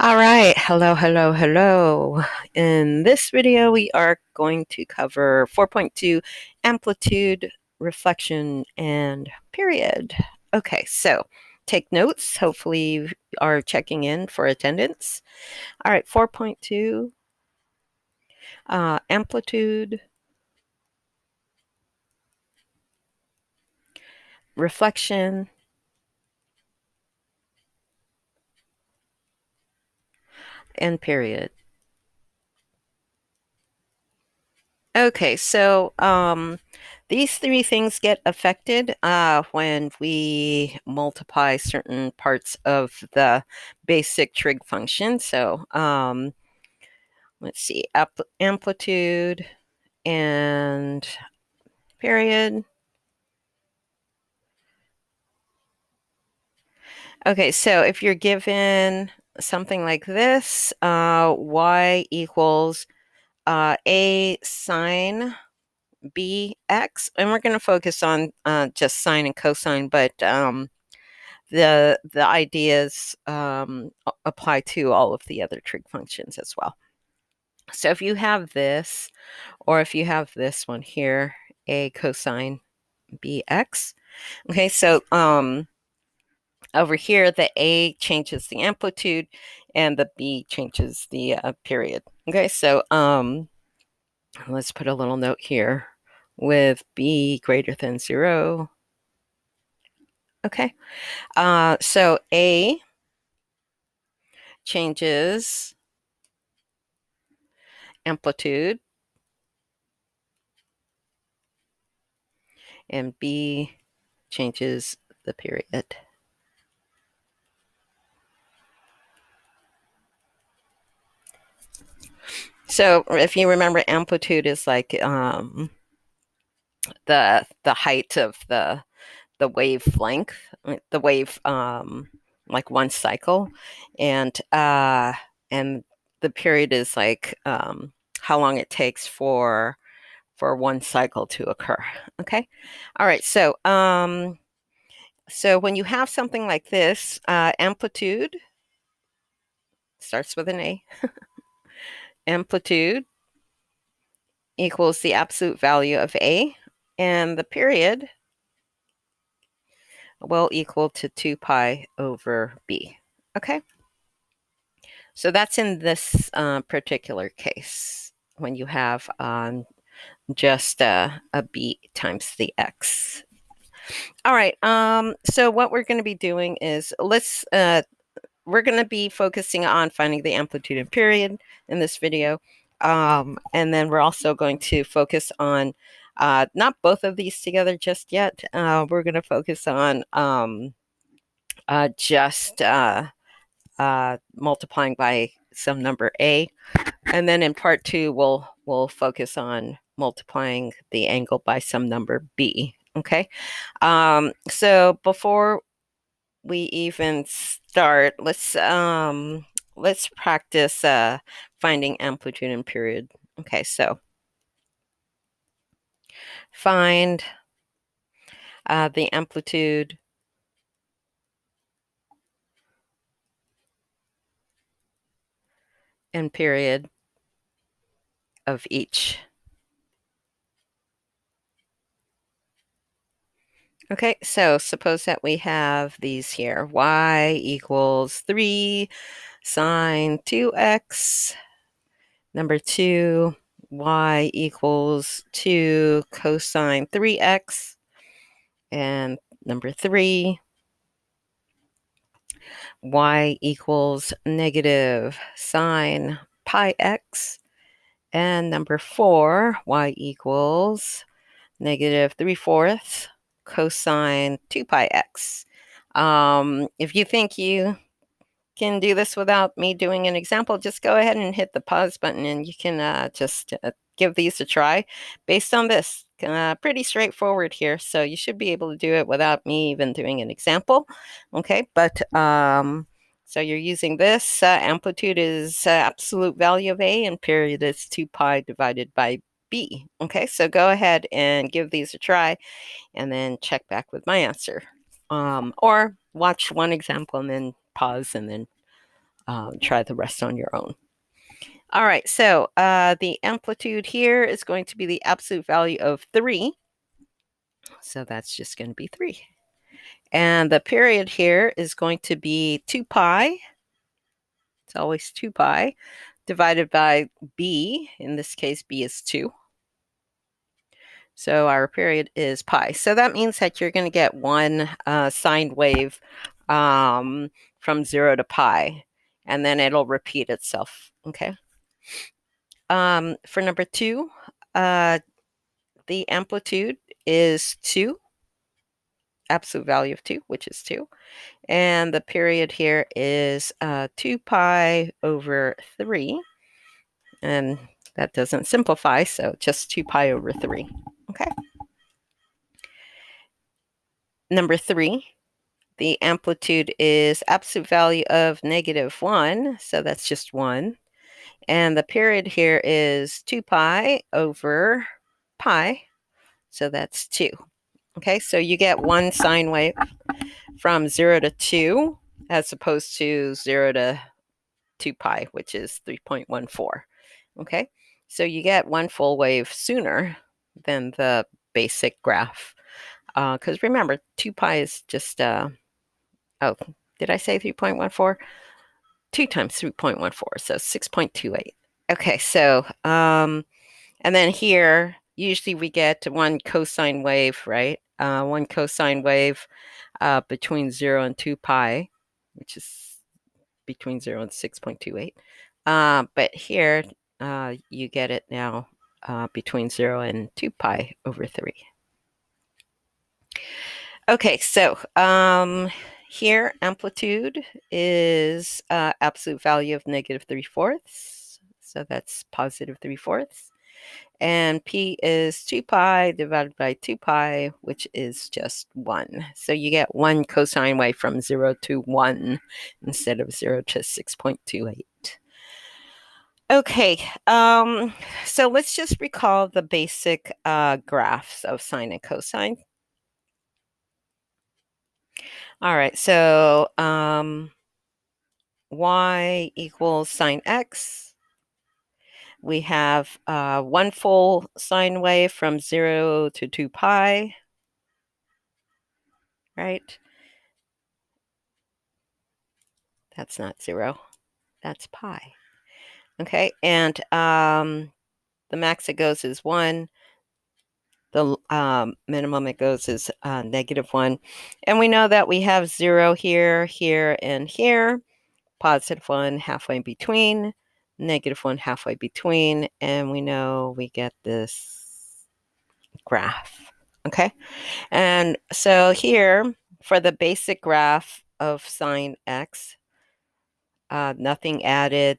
All right, hello. In this video, we are going to cover 4.2 amplitude, reflection, and period. Okay, so take notes. Hopefully, you are checking in for attendance. All right, 4.2 amplitude, reflection, and period. Okay, so these three things get affected when we multiply certain parts of the basic trig function. So let's see, amplitude and period. Okay, so if you're given something like this, y equals a sine bx, and we're going to focus on just sine and cosine, but the ideas apply to all of the other trig functions as well. So if you have this, or if you have this one here, a cosine bx, okay, so over here the a changes the amplitude and the b changes the period. Okay, so let's put a little note here with b greater than 0. Okay, so a changes amplitude and b changes the period. So if you remember, amplitude is like the height of the wavelength, the wave, like one cycle, and the period is like how long it takes for one cycle to occur. Okay, all right. So so when you have something like this, amplitude starts with an A. Amplitude equals the absolute value of A, and the period will equal to 2 pi over B. Okay, so that's in this particular case when you have just a B times the X. All right, so what we're going to be doing is we're going to be focusing on finding the amplitude and period in this video. And then we're also going to focus on not both of these together just yet. We're going to focus on just multiplying by some number a. And then in part two, we'll focus on multiplying the angle by some number b. Okay. So before we even start, let's practice finding amplitude and period. Okay, so find the amplitude and period of each. Okay, so suppose that we have these here. Y equals 3 sine 2x. Number 2, y equals 2 cosine 3x. And number 3, y equals negative sine pi x. And number 4, y equals negative 3/4 cosine 2 pi x. If you think you can do this without me doing an example, just go ahead and hit the pause button and you can just give these a try based on this. Pretty straightforward here, so you should be able to do it without me even doing an example. Okay, but so you're using this. Amplitude is absolute value of A, and period is 2 pi divided by B. Okay, so go ahead and give these a try and then check back with my answer. Or watch one example and then pause and then try the rest on your own. All right, so the amplitude here is going to be the absolute value of 3. So that's just going to be 3. And the period here is going to be 2 pi. It's always 2 pi divided by b. In this case, b is 2. So our period is pi. So that means that you're going to get one sine wave from 0 to pi, and then it'll repeat itself. Okay. For number 2, the amplitude is 2, absolute value of 2, which is 2. And the period here is 2 pi over 3. And that doesn't simplify, so just 2 pi over 3. Okay. Number 3, the amplitude is absolute value of -1, so that's just 1. And the period here is 2 pi over pi, so that's 2. Okay, so you get one sine wave from 0 to 2 as opposed to 0 to 2 pi, which is 3.14. Okay, so you get one full wave sooner than the basic graph. Because remember, 2 pi is just, oh, did I say 3.14? 2 times 3.14, so 6.28. Okay, so, and then here, usually we get one cosine wave, right? One cosine wave between 0 and 2 pi, which is between 0 and 6.28. But here, you get it now between 0 and 2 pi over 3. Okay, so here amplitude is absolute value of -3/4. So that's +3/4. And p is 2 pi divided by 2 pi, which is just 1. So you get one cosine wave from 0 to 1 instead of 0 to 6.28. Okay, so let's just recall the basic graphs of sine and cosine. All right, so y equals sine x. We have one full sine wave from 0 to 2 pi, right? That's not 0, that's pi. Okay, and the max it goes is 1. The minimum it goes is -1. And we know that we have 0 here, here, and here. +1 halfway between, -1 halfway between, and we know we get this graph. Okay, and so here for the basic graph of sine x, nothing added,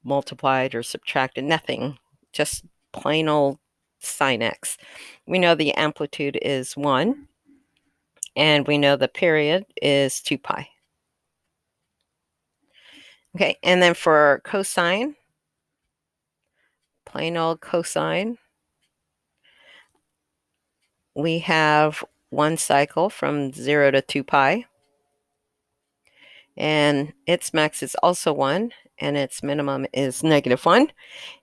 multiplied, or subtracted, nothing, just plain old sine x. We know the amplitude is 1, and we know the period is 2 pi. Okay, and then for cosine, plain old cosine, we have one cycle from 0 to 2 pi, and its max is also 1, and its minimum is -1.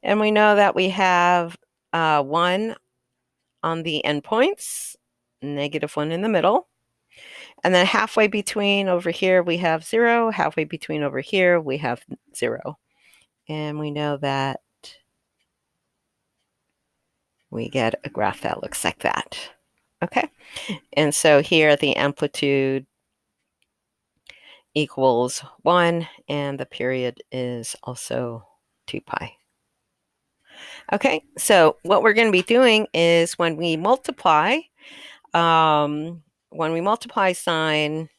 And we know that we have 1 on the endpoints, -1 in the middle, and then halfway between over here we have 0, halfway between over here we have 0. And we know that we get a graph that looks like that. Okay, and so here the amplitude equals 1, and the period is also 2 pi. Okay, so what we're going to be doing is when we multiply sine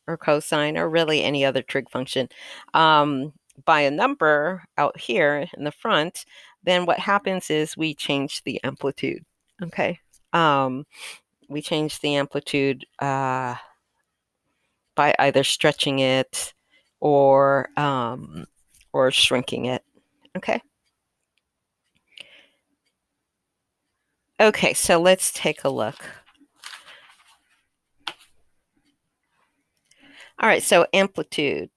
or cosine or really any other trig function by a number out here in the front, then what happens is we change the amplitude. Okay, we change the amplitude by either stretching it or shrinking it. Okay. Okay, so let's take a look. All right, so amplitude.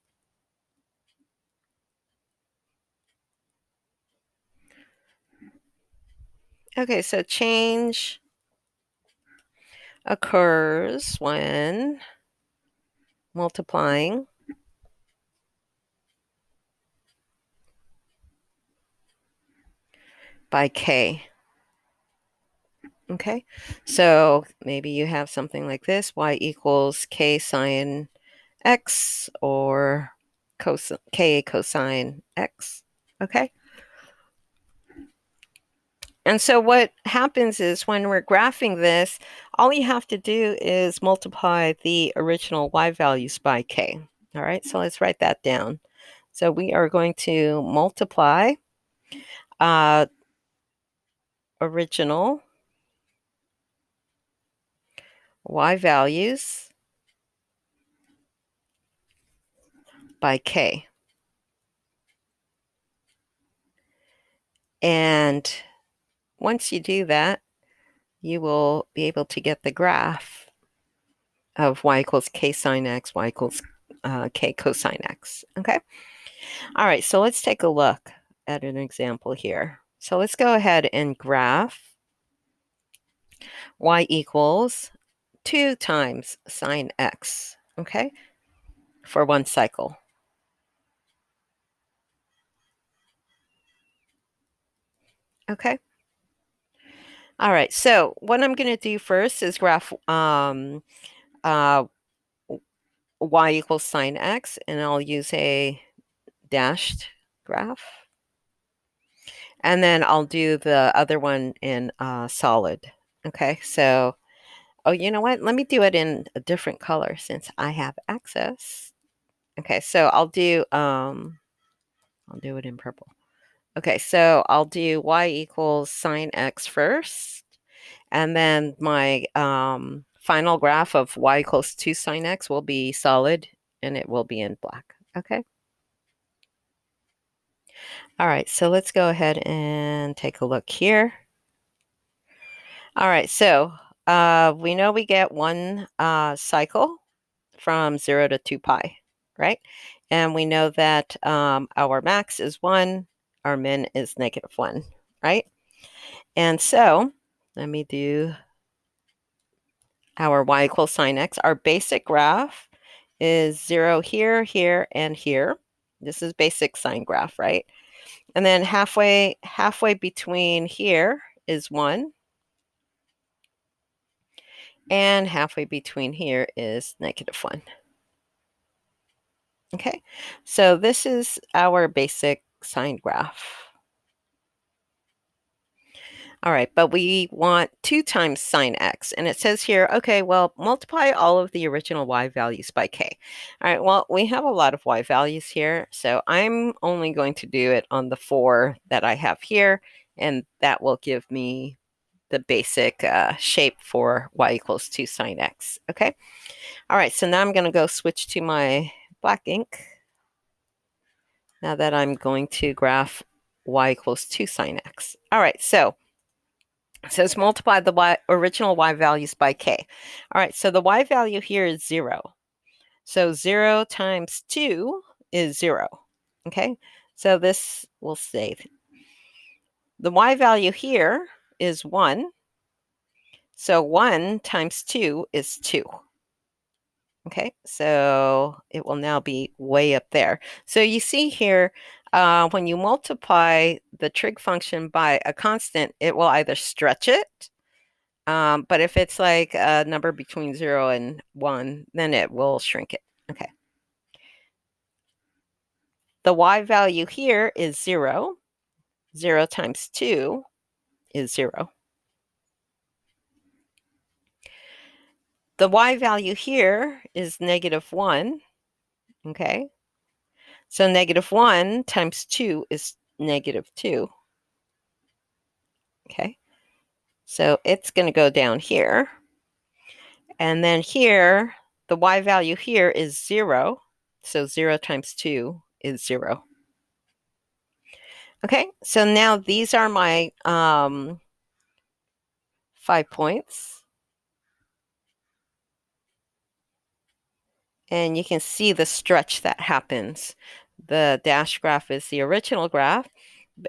Okay, so change occurs when multiplying by k. Okay, so maybe you have something like this, y equals k sine x or k cosine x. Okay, and so what happens is when we're graphing this, all you have to do is multiply the original y values by k. All right, so let's write that down. So we are going to multiply uh, original y values by k. And once you do that, you will be able to get the graph of y equals k sine x, y equals k cosine x. Okay. All right. So let's take a look at an example here. So let's go ahead and graph y equals 2 times sine x. Okay. For one cycle. Okay. All right. So what I'm going to do first is graph uh, y equals sine x, and I'll use a dashed graph. And then I'll do the other one in solid. Okay, so, oh, you know what? Let me do it in a different color since I have access. Okay, so I'll do it in purple. Okay, so I'll do y equals sine x first, and then my final graph of y equals 2 sine x will be solid, and it will be in black. Okay. All right, so let's go ahead and take a look here. All right, so we know we get one cycle from 0 to 2 pi, right? And we know that our max is 1, our min is -1, right? And so let me do our y equals sine x. Our basic graph is 0 here, here, and here. This is basic sine graph, right? And then halfway between here is 1. And halfway between here is -1. Okay, so this is our basic sine graph. All right, but we want 2 times sine x. And it says here, okay, well, multiply all of the original y values by k. All right, well, we have a lot of y values here, so I'm only going to do it on the 4 that I have here, and that will give me the basic shape for y equals 2 sine x. Okay, all right, so now I'm going to go switch to my black ink. Now that I'm going to graph y equals 2 sine x. All right, so it says multiply the original y values by k. All right, so the y value here is 0. So 0 times 2 is 0. Okay, so this will stay. The y value here is 1. So 1 times 2 is 2. Okay, so it will now be way up there. So you see here, when you multiply the trig function by a constant, it will either stretch it, but if it's like a number between 0 and 1, then it will shrink it. Okay. The y value here is 0. 0 times 2 is 0. The y value here is -1. Okay. So -1 times 2 is -2. Okay. So it's going to go down here. And then here, the y value here is 0. So 0 times 2 is 0. Okay, so now these are my 5 points. And you can see the stretch that happens. The dash graph is the original graph.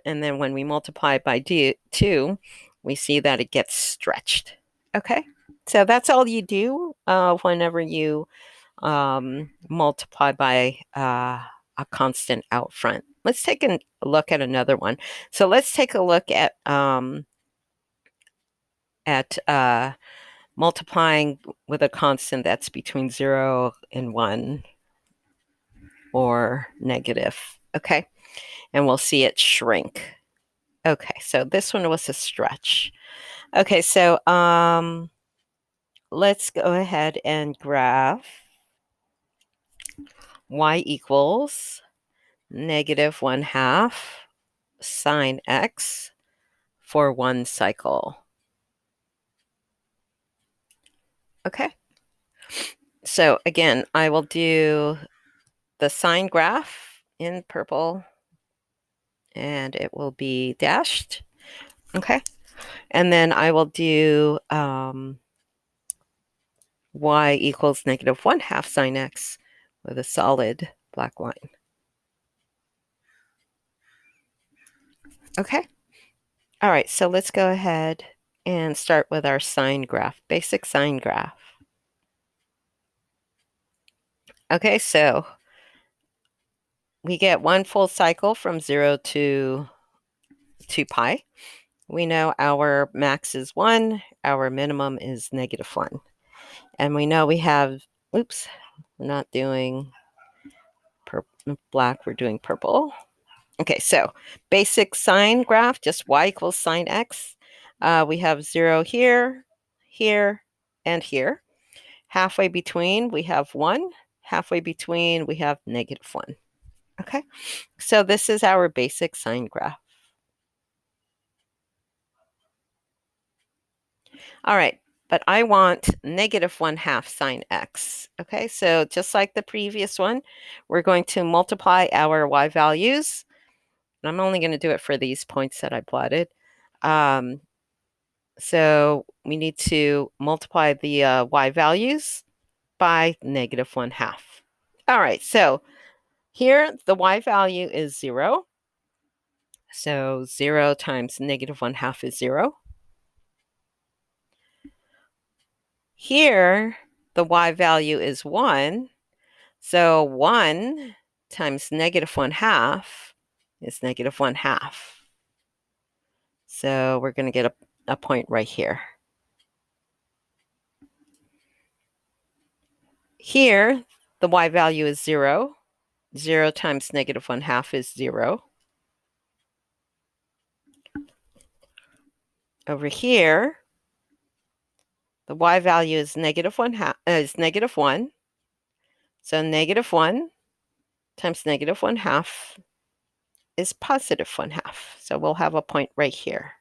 And then when we multiply by 2, we see that it gets stretched. Okay, so that's all you do whenever you multiply by a constant out front. Let's take a look at another one. So let's take a look at multiplying with a constant that's between 0 and 1 or negative. Okay, and we'll see it shrink. Okay, so this one was a stretch. Okay, so let's go ahead and graph y equals negative 1/2 sine x for one cycle. Okay, so again, I will do the sine graph in purple, and it will be dashed. Okay, and then I will do y equals negative 1/2 sine x with a solid black line. Okay, all right, so let's go ahead and start with our sine graph, basic sine graph. Okay, so we get one full cycle from 0 to 2 pi. We know our max is 1, our minimum is negative 1. And we know we have, oops, we're not doing black, we're doing purple. Okay, so basic sine graph, just y equals sine x. We have 0 here, here, and here. Halfway between, we have 1. Halfway between, we have negative 1. Okay, so this is our basic sine graph. All right, but I want negative 1/2 sine x. Okay, so just like the previous one, we're going to multiply our y values. And I'm only going to do it for these points that I plotted. So we need to multiply the y values by negative 1/2. All right, so here the y value is 0. So 0 times negative 1/2 is 0. Here, the y value is 1. So 1 times negative 1/2 is negative 1/2. So we're going to get a point right here. Here, the y value is 0. 0 times negative 1/2 is 0. Over here, the y value is negative 1/2 is negative 1. So negative 1 times negative 1/2 is positive 1/2. So we'll have a point right here.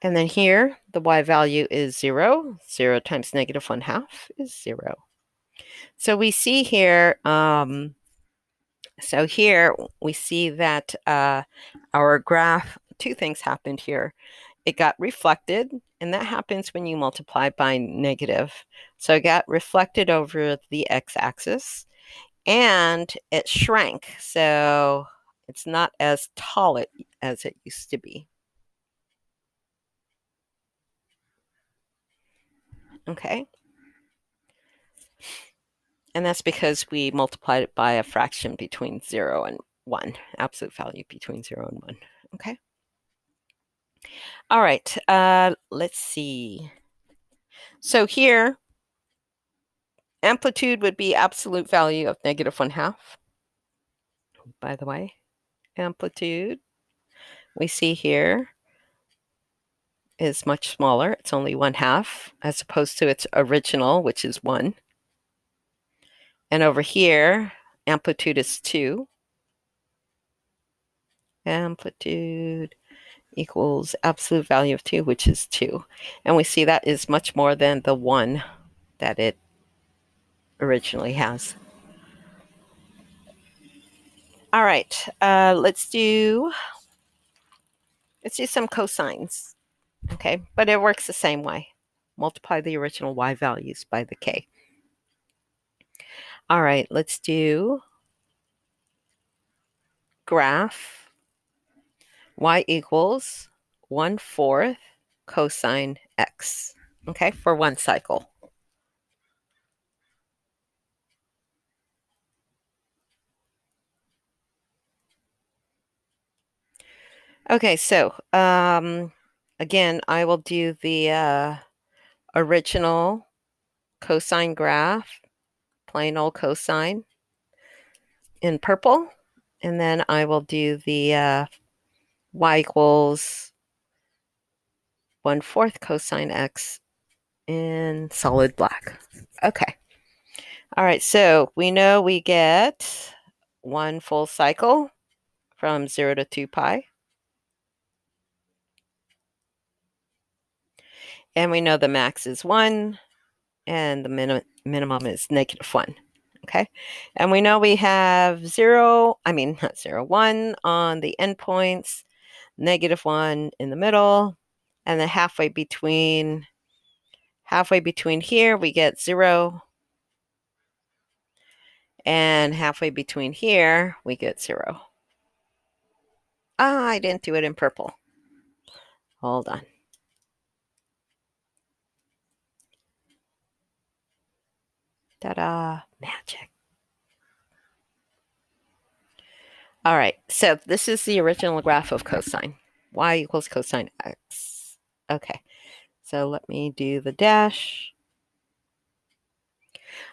And then here, the y value is 0. 0 times negative 1/2 is 0. So we see here, we see that our graph, two things happened here. It got reflected, and that happens when you multiply by negative. So it got reflected over the x-axis, and it shrank. So it's not as tall as it used to be. Okay. And that's because we multiplied it by a fraction between 0 and 1, absolute value between 0 and 1. Okay. All right, let's see. So here, amplitude would be absolute value of negative 1/2. By the way, amplitude, we see here, is much smaller. It's only 1/2 as opposed to its original, which is 1. And over here, amplitude is 2. Amplitude equals absolute value of 2, which is 2. And we see that is much more than the 1 that it originally has. All right, let's do some cosines. Okay, but it works the same way. Multiply the original y values by the k. All right, let's do graph y equals 1/4 cosine x, okay, for one cycle. Okay, so again, I will do the original cosine graph, plain old cosine in purple, and then I will do the y equals 1/4 cosine x in solid black. Okay. All right, so we know we get one full cycle from 0 to 2 pi. And we know the max is 1 and the minimum is -1. Okay. And we know we have 0, I mean, not 0, 1 on the endpoints, -1 in the middle, and then halfway between here, we get 0. And halfway between here, we get 0. Ah, I didn't do it in purple. Hold on. Ta-da, magic. All right, so this is the original graph of cosine. Y equals cosine x. Okay, so let me do the dash.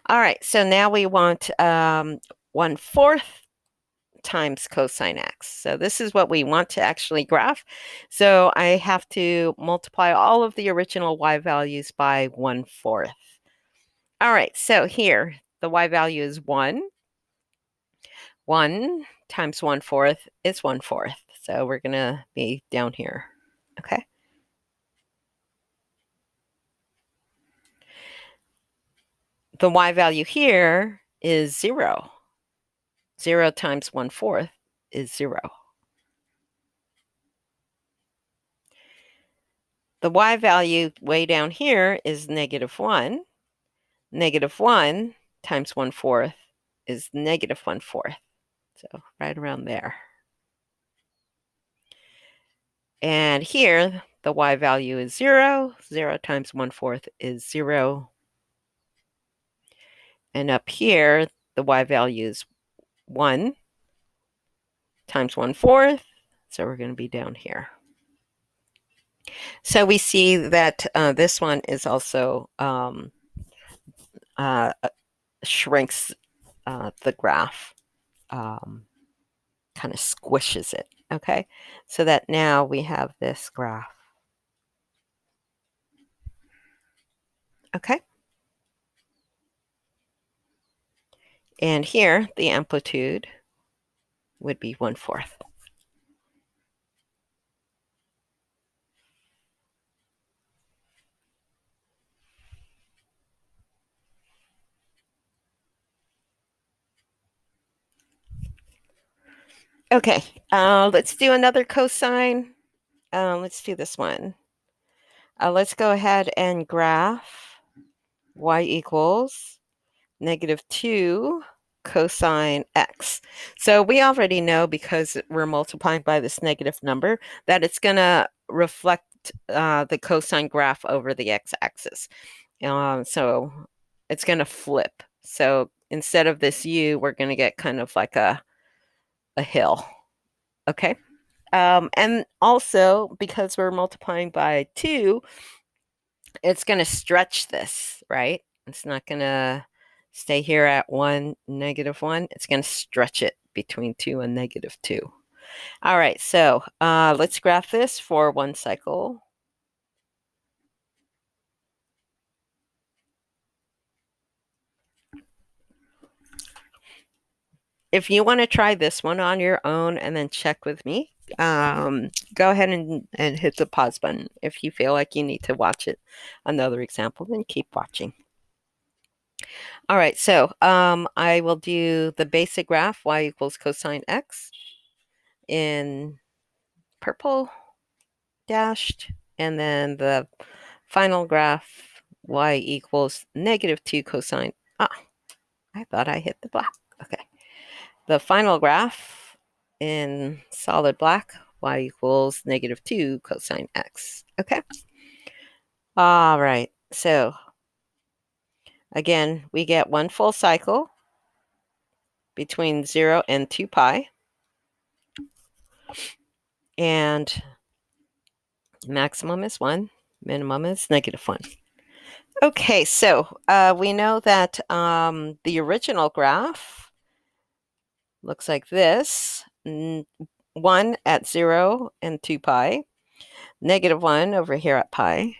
All right, so now we want 1/4 times cosine x. So this is what we want to actually graph. So I have to multiply all of the original y values by 1/4. All right, so here, the y value is 1. 1 times 1/4 is 1/4. So we're going to be down here. Okay. The y value here is 0. 0 times 1/4 is 0. The y value way down here is -1. -1 times 1/4 is -1/4. So right around there. And here, the y value is 0. 0 times 1/4 is 0. And up here, the y value is 1 times 1/4. So we're going to be down here. So we see that this one is also shrinks the graph, kind of squishes it. Okay, so that now we have this graph. Okay. And here, the amplitude would be 1/4. Okay, let's do another cosine. Let's do this one. Let's go ahead and graph y equals -2 cosine x. So we already know, because we're multiplying by this negative number, that it's going to reflect the cosine graph over the x-axis. So it's going to flip. So instead of this u, we're going to get kind of like a hill. Okay. And also, because we're multiplying by 2, it's going to stretch this, right? It's not going to stay here at 1, -1. It's going to stretch it between 2 and -2. All right, so let's graph this for one cycle. If you want to try this one on your own and then check with me, go ahead and hit the pause button. If you feel like you need to watch it, another example, then keep watching. All right, so I will do the basic graph, y equals cosine x, in purple dashed, and then the final graph, y equals -2 cosine. I thought I hit the black. Okay. The final graph in solid black, y equals negative 2 cosine x. Okay. All right. So again, we get one full cycle between 0 and 2 pi. And maximum is 1. Minimum is negative 1. Okay, so we know that the original graph looks like this. 1 at 0 and 2 pi. Negative 1 over here at pi.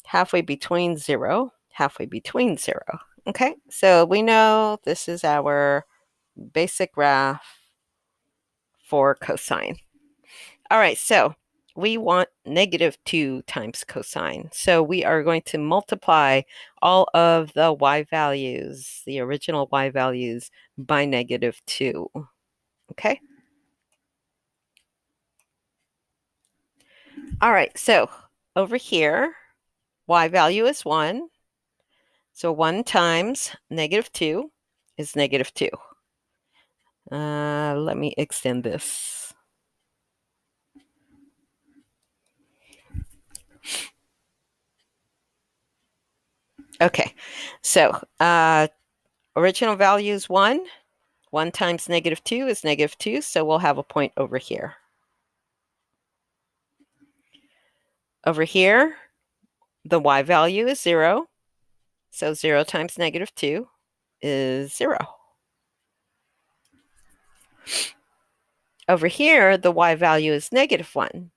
Halfway between 0. Halfway between 0. Okay, so we know this is our basic graph for cosine. All right, so we want negative 2 times cosine. So we are going to multiply all of the y values, the original y values, by negative 2. Okay? All right, so over here, y value is 1. So 1 times negative 2 is negative 2. Let me extend this. Okay, so original value is 1. 1 times negative 2 is negative 2, so we'll have a point over here. Over here, the y value is 0, so 0 times negative 2 is 0. Over here, the y value is negative 1.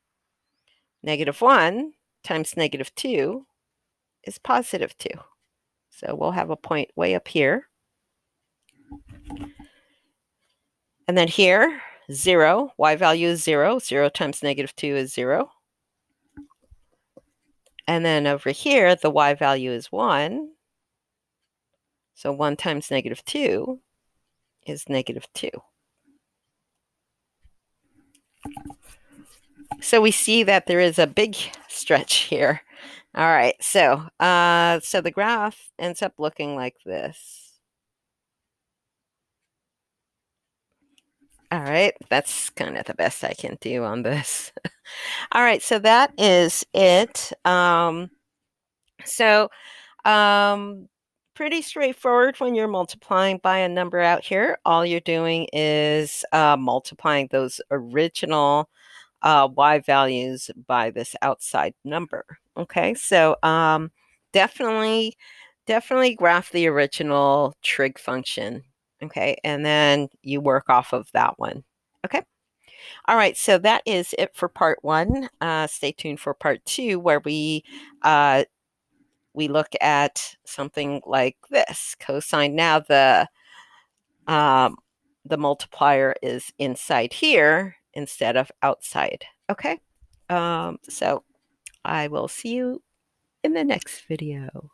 Negative 1 times negative 2 is positive 2. So we'll have a point way up here. And then here, 0, y value is 0. 0 times negative 2 is 0. And then over here, the y value is 1. So 1 times negative 2 is negative 2. So we see that there is a big stretch here. All right, so the graph ends up looking like this. All right, that's kind of the best I can do on this. All right, so that is it. So pretty straightforward when you're multiplying by a number out here. All you're doing is multiplying those original y values by this outside number. Okay, so definitely graph the original trig function. Okay, and then you work off of that one. Okay. All right, so that is it for part 1. Stay tuned for part 2, where we look at something like this. Cosine. Now the multiplier is inside here instead of outside. Okay. So I will see you in the next video.